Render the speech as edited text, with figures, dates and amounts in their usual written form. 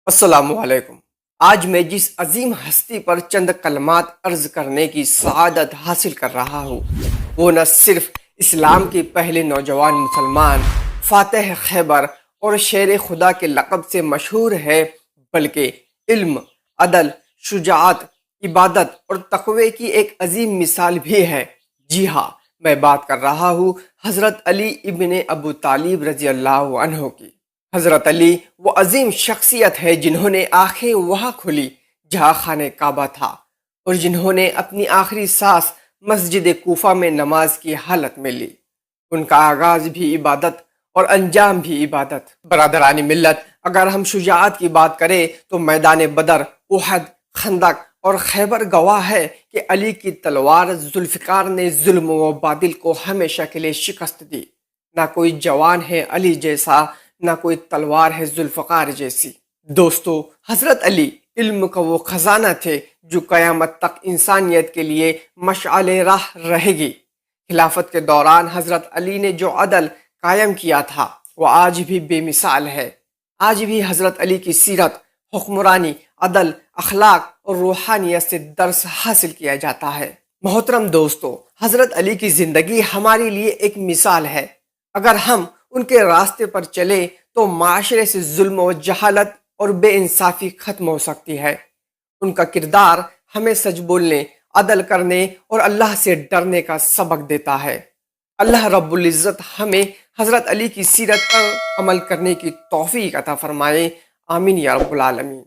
السلام علیکم۔ آج میں جس عظیم ہستی پر چند کلمات عرض کرنے کی سعادت حاصل کر رہا ہوں وہ نہ صرف اسلام کے پہلے نوجوان مسلمان، فاتح خیبر اور شیر خدا کے لقب سے مشہور ہے، بلکہ علم، عدل، شجاعت، عبادت اور تقوی کی ایک عظیم مثال بھی ہے۔ جی ہاں، میں بات کر رہا ہوں حضرت علی ابن ابو طالب رضی اللہ عنہ کی۔ حضرت علی وہ عظیم شخصیت ہے جنہوں نے آنکھیں وہاں کھلی جہاں خانہ کعبہ تھا، اور جنہوں نے اپنی آخری سانس مسجد کوفہ میں نماز کی حالت میں لی۔ ان کا آغاز بھی عبادت اور انجام بھی عبادت۔ برادران ملت، اگر ہم شجاعت کی بات کریں تو میدان بدر، احد، خندق اور خیبر گواہ ہے کہ علی کی تلوار ذوالفقار نے ظلم و باطل کو ہمیشہ کے لیے شکست دی۔ نہ کوئی جوان ہے علی جیسا، نہ کوئی تلوار ہے ذوالفقار جیسی۔ دوستو، حضرت علی علم کا وہ خزانہ تھے جو قیامت تک انسانیت کے لیے مشعل راہ رہے گی۔ خلافت کے دوران حضرت علی نے جو عدل قائم کیا تھا وہ آج بھی بے مثال ہے۔ آج بھی حضرت علی کی سیرت، حکمرانی، عدل، اخلاق اور روحانیت سے درس حاصل کیا جاتا ہے۔ محترم دوستو، حضرت علی کی زندگی ہمارے لیے ایک مثال ہے۔ اگر ہم ان کے راستے پر چلے تو معاشرے سے ظلم و جہالت اور بے انصافی ختم ہو سکتی ہے۔ ان کا کردار ہمیں سچ بولنے، عدل کرنے اور اللہ سے ڈرنے کا سبق دیتا ہے۔ اللہ رب العزت ہمیں حضرت علی کی سیرت پر عمل کرنے کی توفیق عطا فرمائے۔ آمین یا رب العالمین۔